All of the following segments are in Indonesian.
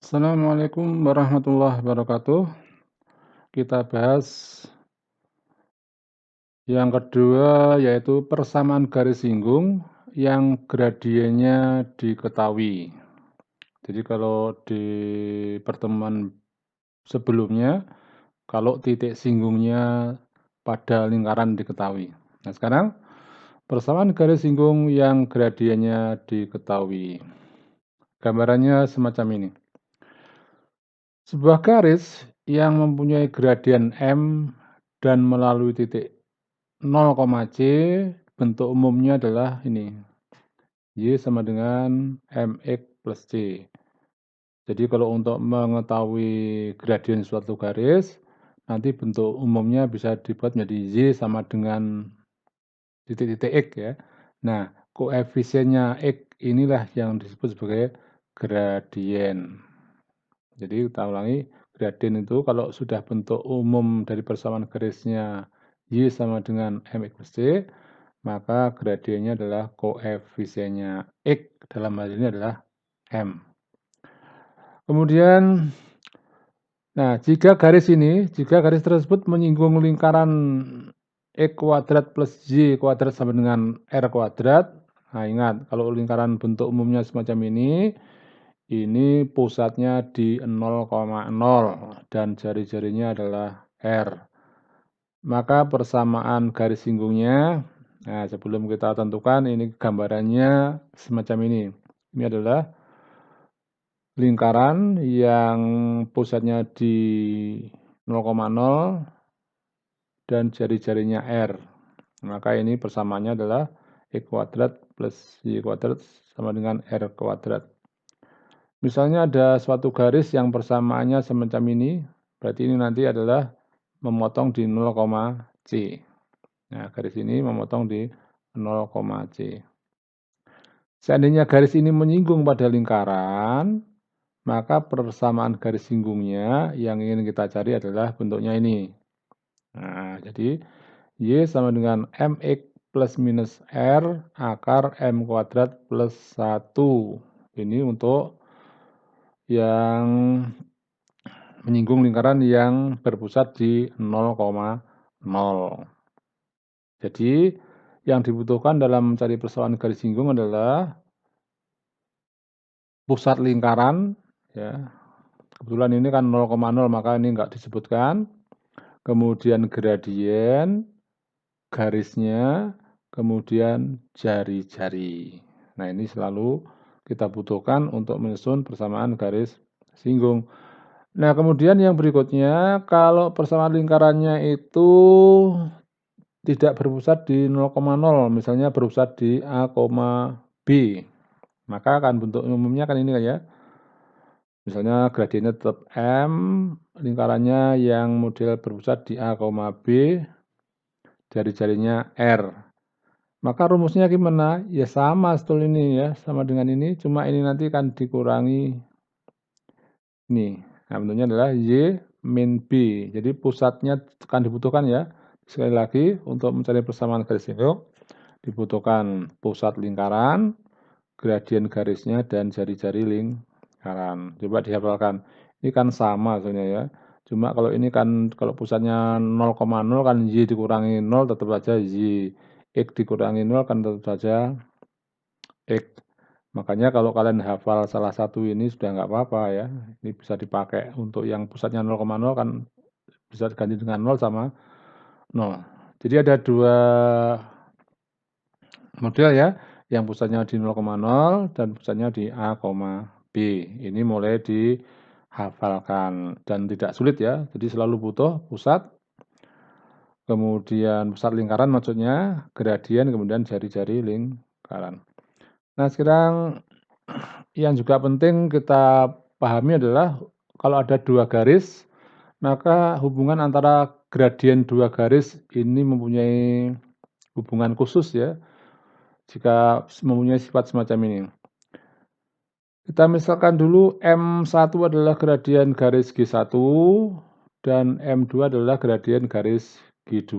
Assalamualaikum warahmatullahi wabarakatuh. Kita bahas yang kedua, yaitu persamaan garis singgung yang gradiennya diketahui. Jadi kalau di pertemuan sebelumnya, kalau titik singgungnya pada lingkaran diketahui. Nah, sekarang persamaan garis singgung yang gradiennya diketahui. Gambarannya semacam ini. Sebuah garis yang mempunyai gradien M dan melalui titik 0, C, bentuk umumnya adalah ini. Y sama dengan MX plus C. Jadi kalau untuk mengetahui gradien suatu garis, nanti bentuk umumnya bisa dibuat menjadi Y sama dengan titik-titik X ya. Nah, koefisiennya X inilah yang disebut sebagai gradien. Jadi kita ulangi, gradien itu kalau sudah bentuk umum dari persamaan garisnya Y sama dengan MX plus C, maka gradiennya adalah koefisiennya X, dalam hal ini adalah M. Kemudian, nah jika garis tersebut menyinggung lingkaran X kuadrat plus Y kuadrat sama dengan R kuadrat, nah ingat, kalau lingkaran bentuk umumnya semacam ini pusatnya di 0,0 dan jari-jarinya adalah R. Maka persamaan garis singgungnya, nah sebelum kita tentukan ini gambarannya semacam ini. Ini adalah lingkaran yang pusatnya di 0,0 dan jari-jarinya R. Maka ini persamaannya adalah X kuadrat plus Y kuadrat sama dengan R kuadrat. Misalnya ada suatu garis yang persamaannya semacam ini, berarti ini nanti adalah memotong di 0, C. Nah, garis ini memotong di 0, C. Seandainya garis ini menyinggung pada lingkaran, maka persamaan garis singgungnya yang ingin kita cari adalah bentuknya ini. Nah, jadi Y sama dengan MX plus minus R akar M kuadrat plus 1. Ini untuk yang menyinggung lingkaran yang berpusat di 0,0. Jadi, yang dibutuhkan dalam mencari persamaan garis singgung adalah pusat lingkaran, ya. Kebetulan ini kan 0,0, maka ini enggak disebutkan. Kemudian gradien, garisnya, kemudian jari-jari. Nah, ini selalu kita butuhkan untuk menyusun persamaan garis singgung. Nah, kemudian yang berikutnya, kalau persamaan lingkarannya itu tidak berpusat di 0,0, misalnya berpusat di A, B, maka akan bentuk umumnya kan ini kan ya. Misalnya gradiennya tetap M, lingkarannya yang model berpusat di A, B, jari-jarinya R. Maka rumusnya gimana? Ya sama setelah ini ya, sama dengan ini, cuma ini nanti akan dikurangi ini. Nah, bentuknya adalah Y min B. Jadi pusatnya akan dibutuhkan ya. Sekali lagi, untuk mencari persamaan garis singgung, dibutuhkan pusat lingkaran, gradien garisnya, dan jari-jari lingkaran. Coba dihafalkan. Ini kan sama sebenarnya ya. Cuma kalau ini kan, kalau pusatnya 0,0 kan Y dikurangi 0 tetap saja Y. X dikurangi 0 kan tetap saja X. Makanya kalau kalian hafal salah satu ini sudah nggak apa-apa ya. Ini bisa dipakai untuk yang pusatnya 0,0 kan bisa diganti dengan 0 sama 0. Jadi ada dua model ya, yang pusatnya di 0,0 dan pusatnya di A, B. Ini mulai dihafalkan dan tidak sulit ya. Jadi selalu butuh pusat, kemudian pusat lingkaran maksudnya, gradien, kemudian jari-jari lingkaran. Nah, sekarang yang juga penting kita pahami adalah kalau ada dua garis, maka hubungan antara gradien dua garis ini mempunyai hubungan khusus ya, jika mempunyai sifat semacam ini. Kita misalkan dulu M1 adalah gradien garis G1 dan M2 adalah gradien garis G2.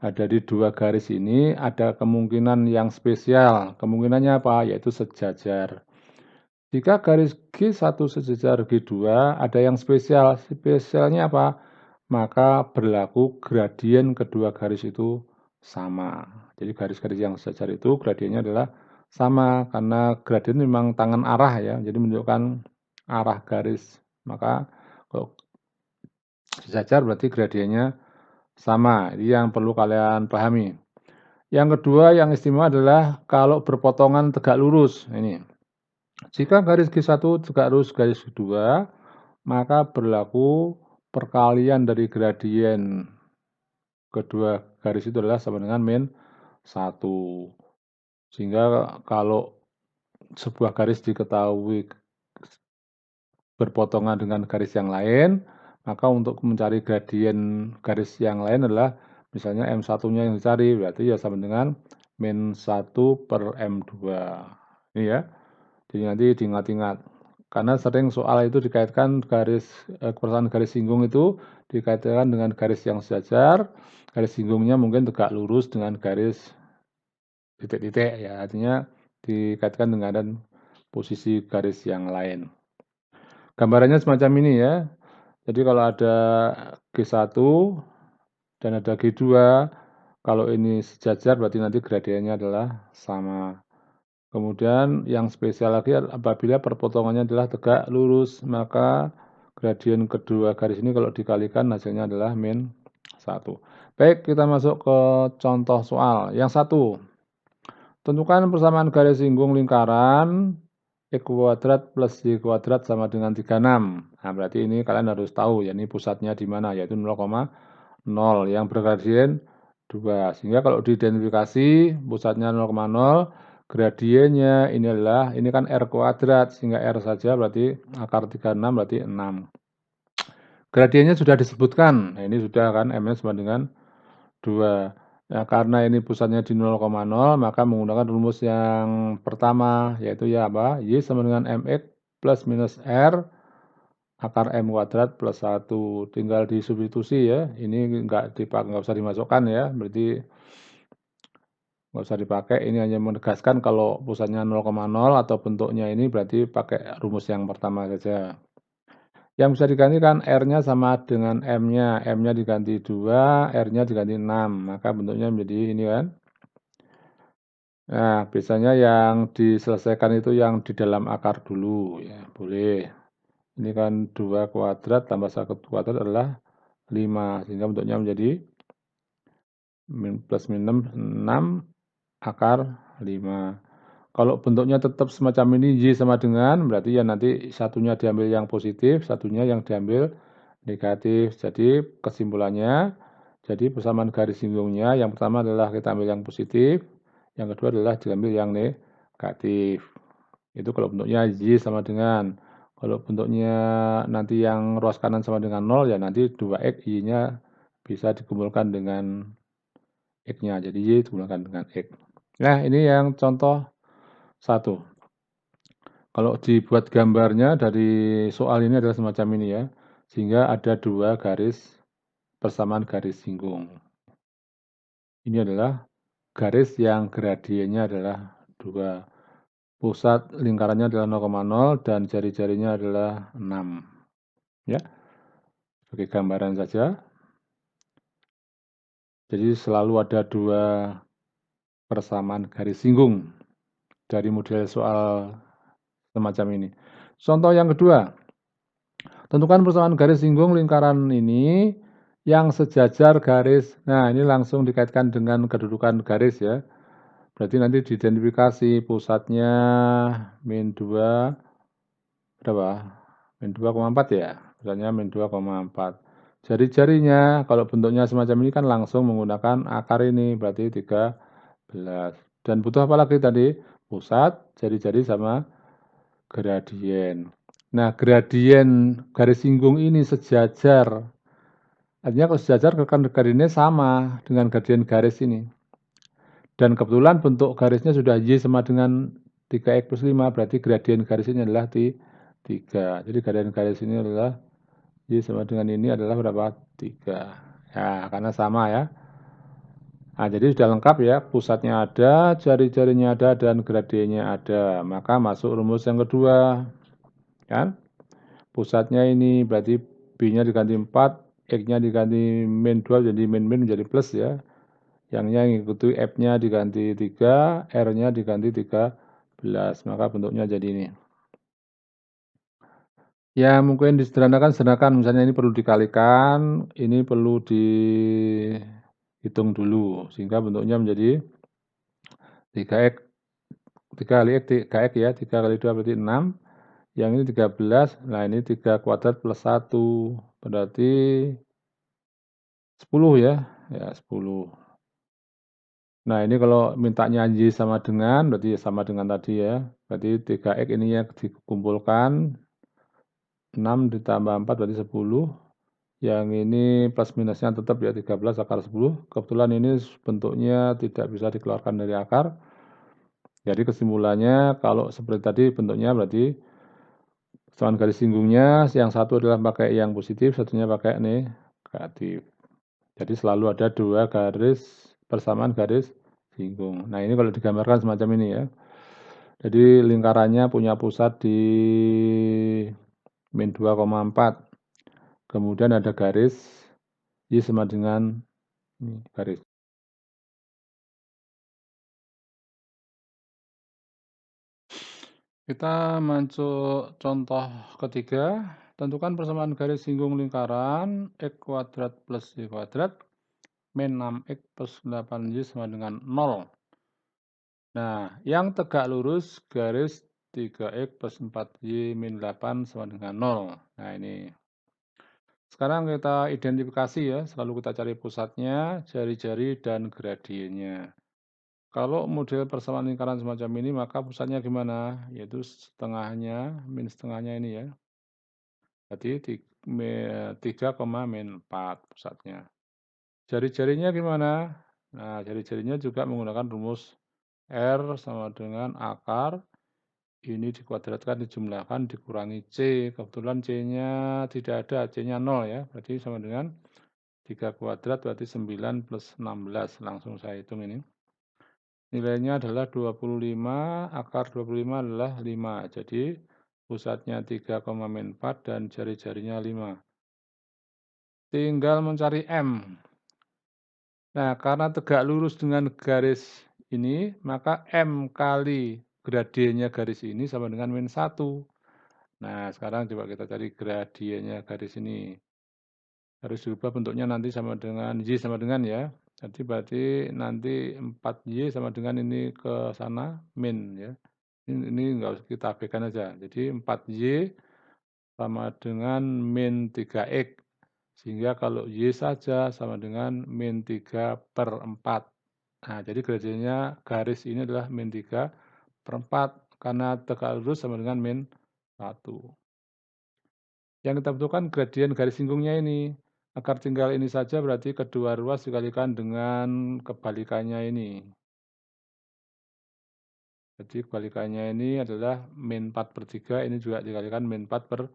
Nah, dari dua garis ini ada kemungkinan yang spesial. Kemungkinannya apa? Yaitu sejajar. Jika garis G1 sejajar G2, ada yang spesial. Spesialnya apa? Maka berlaku gradien kedua garis itu sama. Jadi garis-garis yang sejajar itu gradiennya adalah sama, karena gradien memang tangan arah ya, jadi menunjukkan arah garis. Maka kalau sejajar berarti gradiennya sama. Ini yang perlu kalian pahami. Yang kedua yang istimewa adalah kalau berpotongan tegak lurus. Ini. Jika garis G1 tegak lurus garis kedua, maka berlaku perkalian dari gradien kedua garis itu adalah sama dengan min 1. Sehingga kalau sebuah garis diketahui berpotongan dengan garis yang lain, maka untuk mencari gradien garis yang lain adalah misalnya M1-nya yang dicari, berarti ya sama dengan min 1 per M2. Ini ya. Jadi nanti diingat-ingat. Karena sering soal itu dikaitkan persamaan garis singgung itu dikaitkan dengan garis yang sejajar, garis singgungnya mungkin tegak lurus dengan garis titik-titik ya, artinya dikaitkan dengan posisi garis yang lain. Gambarannya semacam ini ya. Jadi kalau ada G1 dan ada G2, kalau ini sejajar berarti nanti gradiennya adalah sama. Kemudian yang spesial lagi apabila perpotongannya adalah tegak lurus, maka gradien kedua garis ini kalau dikalikan hasilnya adalah min 1. Baik, kita masuk ke contoh soal. Yang 1, tentukan persamaan garis singgung lingkaran X kuadrat plus Y kuadrat sama dengan 36. Nah, berarti ini kalian harus tahu, ya ini pusatnya di mana, yaitu 0,0 yang bergradien 2. Sehingga kalau diidentifikasi pusatnya 0,0, gradiennya ini kan R kuadrat, sehingga R saja berarti akar 36 berarti 6. Gradiennya sudah disebutkan, nah ini sudah kan, M-nya sama dengan 2. Nah, karena ini pusatnya di 0,0, maka menggunakan rumus yang pertama, yaitu ya apa? Y sama dengan MX plus minus R akar M kuadrat plus 1. Tinggal disubstitusi ya, ini nggak usah dimasukkan ya, berarti nggak usah dipakai, ini hanya menegaskan kalau pusatnya 0,0 atau bentuknya ini berarti pakai rumus yang pertama saja. Yang bisa diganti kan R-nya sama dengan M-nya, M-nya diganti 2, R-nya diganti 6, maka bentuknya menjadi ini kan. Nah, biasanya yang diselesaikan itu yang di dalam akar dulu, ya boleh. Ini kan 2 kuadrat tambah 1 kuadrat adalah 5, sehingga bentuknya menjadi plus minus 6 akar 5. Kalau bentuknya tetap semacam ini, Y sama dengan, berarti ya nanti satunya diambil yang positif, satunya yang diambil negatif. Jadi kesimpulannya, jadi persamaan garis singgungnya, yang pertama adalah kita ambil yang positif, yang kedua adalah diambil yang negatif. Itu kalau bentuknya Y sama dengan. Kalau bentuknya nanti yang ruas kanan sama dengan 0, ya nanti 2X, Y-nya bisa dikumpulkan dengan X-nya. Jadi Y dikumpulkan dengan X. Nah, ini yang contoh 1. Kalau dibuat gambarnya dari soal ini adalah semacam ini ya. Sehingga ada 2 garis persamaan garis singgung. Ini adalah garis yang gradiennya adalah 2. Pusat lingkarannya adalah 0,0 dan jari-jarinya adalah 6. Ya, sebagai gambaran saja. Jadi selalu ada 2 persamaan garis singgung dari model soal semacam ini. Contoh yang kedua, tentukan persamaan garis singgung lingkaran ini yang sejajar garis. Nah, ini langsung dikaitkan dengan kedudukan garis ya. Berarti nanti diidentifikasi pusatnya min 2 berapa? Min 2,4 ya. Misalnya min 2,4. Jari-jarinya kalau bentuknya semacam ini kan langsung menggunakan akar ini, berarti 13. Dan butuh apa lagi tadi? Pusat, jari-jari sama gradien. Nah, gradien garis singgung ini sejajar. Artinya kalau sejajar kan gradiennya sama dengan gradien garis ini. Dan kebetulan bentuk garisnya sudah Y sama dengan 3X plus 5, berarti gradien garis ini adalah 3. Jadi gradien garis ini adalah Y sama dengan ini adalah berapa? 3. Ya, karena sama ya. Nah, jadi sudah lengkap ya, pusatnya ada, jari-jarinya ada, dan gradiennya ada. Maka masuk rumus yang kedua, kan? Pusatnya ini berarti B-nya diganti 4, X-nya diganti min 2, jadi min menjadi plus ya. Yang-nya ngikuti F-nya diganti 3, R-nya diganti 13. Maka bentuknya jadi ini. Ya, mungkin disederhanakan, misalnya ini perlu dikalikan, ini perlu dihitung dulu, sehingga bentuknya menjadi 3X, 3 kali X, 3X ya, 3 kali 2 berarti 6, yang ini 13, nah ini 3 kuadrat plus 1, berarti 10 ya, 10. Nah ini kalau mintanya Y sama dengan, berarti sama dengan tadi ya, berarti 3X ini ya dikumpulkan, 6 ditambah 4 berarti 10, yang ini plus minusnya tetap ya 13 akar 10, kebetulan ini bentuknya tidak bisa dikeluarkan dari akar, jadi kesimpulannya kalau seperti tadi bentuknya berarti persamaan garis singgungnya yang satu adalah pakai yang positif, satunya pakai negatif. Jadi selalu ada dua garis persamaan garis singgung. Nah ini kalau digambarkan semacam ini ya. Jadi lingkarannya punya pusat di min 2,4. Kemudian ada garis Y sama dengan ini garis. Kita masuk contoh ketiga. Tentukan persamaan garis singgung lingkaran X kuadrat plus Y kuadrat min 6X plus 8Y sama dengan 0. Nah, yang tegak lurus garis 3X plus 4Y min 8 sama dengan 0. Nah, ini. Sekarang kita identifikasi ya, selalu kita cari pusatnya, jari-jari, dan gradiennya. Kalau model persamaan lingkaran semacam ini, maka pusatnya gimana? Yaitu setengahnya, min setengahnya ini ya. Berarti 3, min 4 pusatnya. Jari-jarinya gimana? Nah, jari-jarinya juga menggunakan rumus R sama dengan akar. Ini dikuadratkan, dijumlahkan, dikurangi C. Kebetulan C-nya tidak ada, C-nya 0 ya. Berarti sama dengan 3 kuadrat, berarti 9 plus 16. Langsung saya hitung ini. Nilainya adalah 25, akar 25 adalah 5. Jadi pusatnya 3, min 4 dan jari-jarinya 5. Tinggal mencari M. Nah, karena tegak lurus dengan garis ini, maka M kali gradiennya garis ini sama dengan min 1. Nah, sekarang coba kita cari gradiennya garis ini. Harus dirubah bentuknya nanti sama dengan Y sama dengan ya. Jadi berarti nanti 4Y sama dengan ini ke sana min ya. Ini enggak usah kita abaikan aja. Jadi 4Y sama dengan min 3X. Sehingga kalau Y saja sama dengan min 3 per 4. Nah, jadi gradiennya garis ini adalah min 3 per 4. Karena tegak lurus sama dengan min 1. Yang kita butuhkan gradien garis singgungnya ini. Akar tinggal ini saja berarti kedua ruas dikalikan dengan kebalikannya ini. Jadi kebalikannya ini adalah min 4 per 3, ini juga dikalikan min 4 per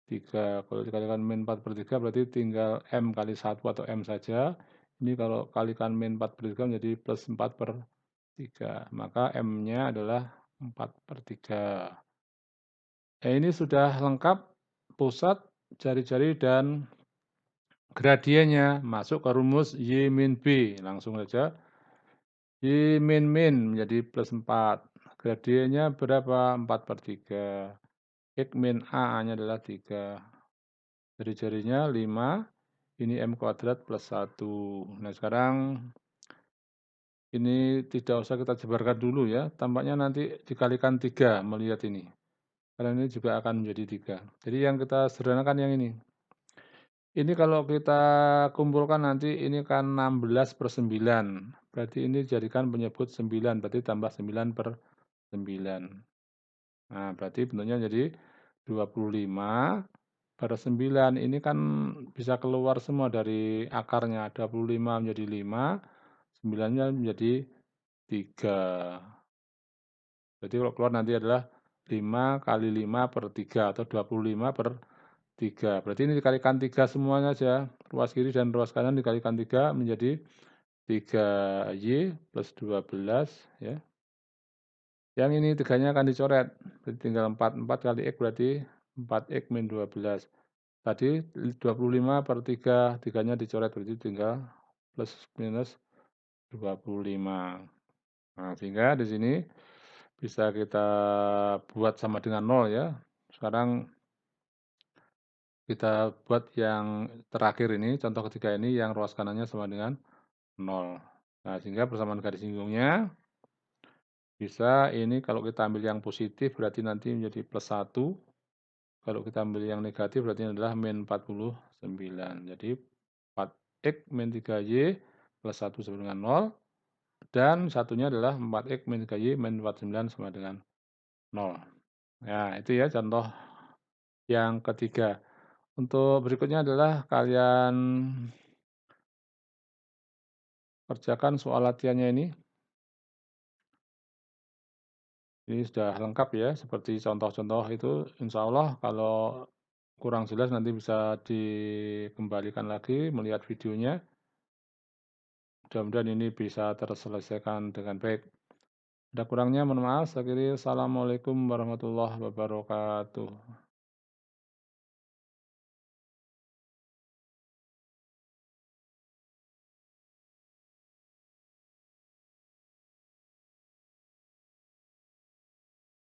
3. Kalau dikalikan min 4 per 3 berarti tinggal M kali 1 atau M saja. Ini kalau kalikan min 4 per 3 menjadi plus 4 per 3. Maka M-nya adalah 4 per 3. Nah, ini sudah lengkap pusat, jari-jari, dan gradiennya. Masuk ke rumus Y min B. Langsung saja. Y min menjadi plus 4. Gradiennya berapa? 4 per 3. X min A-nya adalah 3. Jari-jarinya 5. Ini M kuadrat plus 1. Nah, sekarang ini tidak usah kita jebarkan dulu ya. Tampaknya nanti dikalikan 3 melihat ini. Karena ini juga akan menjadi 3. Jadi yang kita sederhanakan yang ini. Ini kalau kita kumpulkan nanti ini kan 16 per 9. Berarti ini jadikan penyebut 9. Berarti tambah 9 per 9. Nah, berarti bentuknya jadi 25 per 9. Ini kan bisa keluar semua dari akarnya. 25 menjadi 5, 9-nya menjadi 3. Jadi kalau keluar nanti adalah 5 kali 5 per 3 atau 25 per 3. Berarti ini dikalikan 3 semuanya saja. Ruas kiri dan ruas kanan dikalikan 3 menjadi 3Y plus 12 ya. Yang ini 3-nya akan dicoret, berarti tinggal 4, 4 kali X berarti 4X min 12. Tadi 25/3, 3-nya dicoret berarti tinggal plus minus 25. Nah, sehingga di sini bisa kita buat sama dengan 0 ya. Sekarang kita buat yang terakhir ini, contoh ketiga ini yang ruas kanannya sama dengan 0. Nah, sehingga persamaan garis singgungnya bisa ini kalau kita ambil yang positif berarti nanti menjadi plus 1, kalau kita ambil yang negatif berarti adalah min 49. Jadi 4X min 3Y plus 1 sama dengan 0, dan satunya adalah 4X min 3Y min 49 sama dengan 0. Nah, itu ya contoh yang ketiga. Untuk berikutnya adalah kalian kerjakan soal latihannya ini. Ini sudah lengkap ya, seperti contoh-contoh itu, insya Allah kalau kurang jelas nanti bisa dikembalikan lagi melihat videonya. Mudah-mudahan ini bisa terselesaikan dengan baik. Ada kurangnya mohon maaf. Saya kira Assalamualaikum warahmatullahi wabarakatuh.